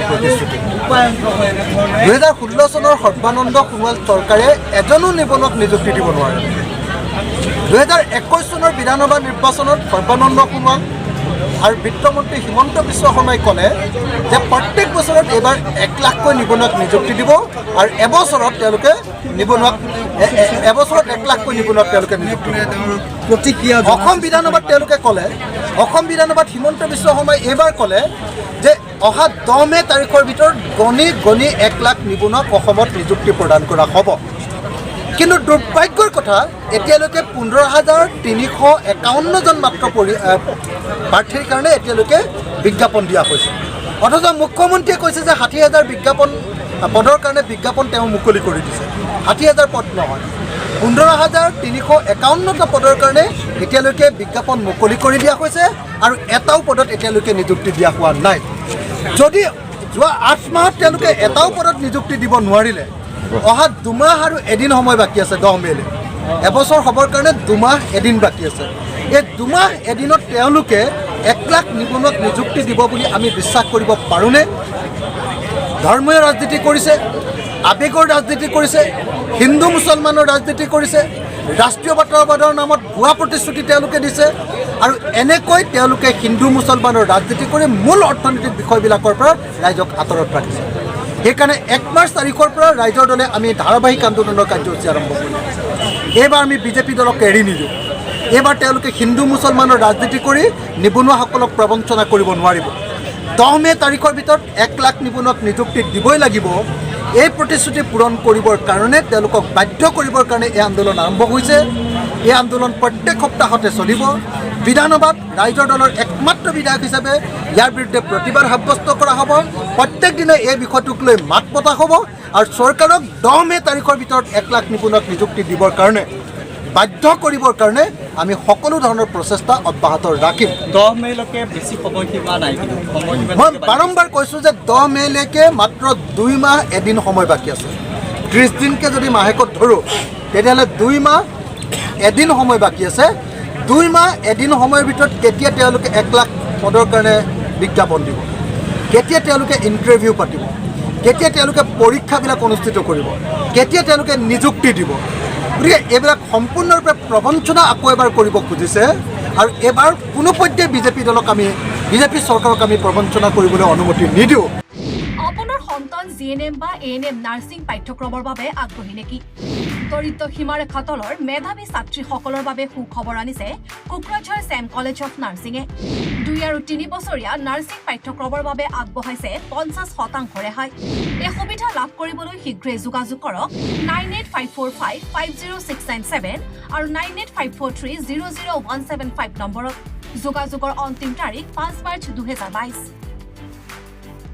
প্ৰতিশ্ৰুতি 2016 চনৰ সৰ্বানন্দ সোণোৱাল চৰকাৰে এজনো নিবনুৱাক নিযুক্তি দিব নোৱাৰে 2021 চনৰ বিধানসভা নিৰ্বাচনত সৰ্বানন্দ সোণোৱাল আৰু বিত্তমন্ত্ৰী হিমন্ত বিশ্ব শৰ্মাই ক'লে যে প্ৰত্যেক বছৰত এইবাৰ 1 লাখকৈ নিবনুৱাক নিযুক্তি দিব আৰু এবছৰত তেওঁলোকে নিবনুৱাক 1 লাখকৈ নিবনুৱাক তেওঁলোকে নিযুক্তি দিব প্ৰতিক্ৰিয়া অসম বিধানসভাত তেওঁলোকে ক'লে অসম বিধানসভাত হিমন্ত বিশ্ব শৰ্মাই এইবাৰ ক'লে যে অহা 10 মে তাৰিখৰ ভিতৰত গণি 1 লাখ নিবনুৱাক অসমত নিযুক্তি প্ৰদান কৰা হ'ব কিন্তু দুৰ্ভাগ্যৰ কথা এতিয়ালৈকে 15,351 জন মাত্ৰ প্ৰাৰ্থীৰ কাৰণে এতিয়ালৈকে বিজ্ঞাপন দিয়া হৈছে অথচ মুখ্যমন্ত্ৰীয়ে কৈছে যে 60,000 বিজ্ঞাপন পদৰ কাৰণে বিজ্ঞাপন তেওঁ মুকলি কৰি দিছে 60,000 পদ নহয় 15,351টা পদৰ কাৰণে এতিয়ালৈকে বিজ্ঞাপন মুকলি কৰি দিয়া হৈছে আৰু এটাও পদত এতিয়ালৈকে নিযুক্তি দিয়া হোৱা নাই যদি যোৱা 8 মাহত তেওঁলোকে এটাও পদত নিযুক্তি দিব নোৱাৰিলে অহা 2 মাহ আৰু এদিন সময় বাকী আছে 10 মেলে এবছৰ হ'বৰ কাৰণে 2 মাহ এদিন বাকী আছে এই 2 মাহ এদিনত তেওঁলোকে 1 লাখ নিবনুৱাক নিযুক্তি দিব বুলি আমি বিশ্বাস কৰিব পাৰোঁনে ধৰ্মীয় ৰাজনীতি কৰিছে আবেগৰ ৰাজনীতি কৰিছে হিন্দু মুছলমানৰ ৰাজনীতি কৰিছে ৰাষ্ট্ৰীয়বাদৰ নামত ভুৱা প্ৰতিশ্ৰুতি তেওঁলোকে দিছে আৰু এনেকৈ তেওঁলোকে হিন্দু মুছলমানৰ ৰাজনীতি কৰি মূল অৰ্থনৈতিক বিষয়বিলাকৰ পৰা ৰাইজক আঁতৰত ৰাখিছে সেইকাৰণে 1 মাৰ্চ তাৰিখৰ পৰা ৰাইজৰ দলে আমি ধাৰাবাহিক আন্দোলনৰ কাৰ্যসূচী আৰম্ভ কৰিলোঁ এইবাৰ আমি বিজেপি দলক এৰি নিদিওঁ এইবাৰ তেওঁলোকে হিন্দু মুছলমানৰ ৰাজনীতি কৰি নিবনুৱাসকলক প্ৰবঞ্চনা কৰিব নোৱাৰিব 10 মে তাৰিখৰ ভিতৰত 1 লাখ নিবনুৱাক নিযুক্তি দিবই লাগিব এই প্ৰতিশ্ৰুতি পূৰণ কৰিবৰ কাৰণে তেওঁলোকক বাধ্য কৰিবৰ কাৰণে এই আন্দোলন আৰম্ভ হৈছে এই আন্দোলন প্ৰত্যেক সপ্তাহতে চলিব বিধানসভাত ৰাইজৰ দলৰ একমাত্ৰ বিধায়ক হিচাপে ইয়াৰ বিৰুদ্ধে প্ৰতিবাদ সাব্যস্ত কৰা হ'ব প্ৰত্যেক দিনে এই বিষয়টোক লৈ মাত পতা হ'ব আৰু চৰকাৰক 10 মে তাৰিখৰ ভিতৰত 1 লাখ নিবনুৱাক নিযুক্তি দিবৰ কাৰণে বাধ্য কৰিবৰ কাৰণে আমি সকলো ধৰণৰ প্ৰচেষ্টা অব্যাহত ৰাখিম 10 মেলৈকে বেছি সময়সীমা নাই মই বাৰম্বাৰ কৈছোঁ যে 10 মেলৈকে মাত্ৰ 2 মাহ এদিন সময় বাকী আছে 30 দিনকৈ যদি মাহেকত ধৰোঁ তেতিয়াহ'লে 2 মাহ এদিন সময় বাকী আছে 2 মাহ এদিন সময়ৰ ভিতৰত কেতিয়া তেওঁলোকে 1 লাখ পদৰ কাৰণে বিজ্ঞাপন দিব কেতিয়া তেওঁলোকে ইণ্টাৰভিউ পাতিব কেতিয়া তেওঁলোকে পৰীক্ষাবিলাক অনুষ্ঠিত কৰিব কেতিয়া তেওঁলোকে নিযুক্তি দিব গতিকে এইবিলাক সম্পূৰ্ণৰূপে প্ৰবঞ্চনা আকৌ এবাৰ কৰিব খুজিছে আৰু এবাৰ কোনো পৰ্যায়ে বিজেপি চৰকাৰক আমি প্ৰবঞ্চনা কৰিবলৈ অনুমতি নিদিওঁ আপোনাৰ সন্তান জিএনএম বা এএনএম নাৰ্ছিং পাঠ্যক্ৰমৰ বাবে আগ্ৰহী নেকি দৰিদ্ৰ সীমাৰেখা তলৰ মেধাৱী ছাত্ৰীসকলৰ বাবে সুখবৰ আনিছে কোকৰাঝাৰ ছেম কলেজ অফ নাৰ্ছিঙে 2 আৰু 3 বছৰীয়া নাৰ্ছিং পাঠ্যক্ৰমৰ বাবে আগবঢ়াইছে 50% ৰেহাই এই সুবিধা লাভ কৰিবলৈ শীঘ্ৰেই যোগাযোগ কৰক 9854550697 আৰু 9854300175 নম্বৰত যোগাযোগৰ অন্তিম তাৰিখ 5 মাৰ্চ 2022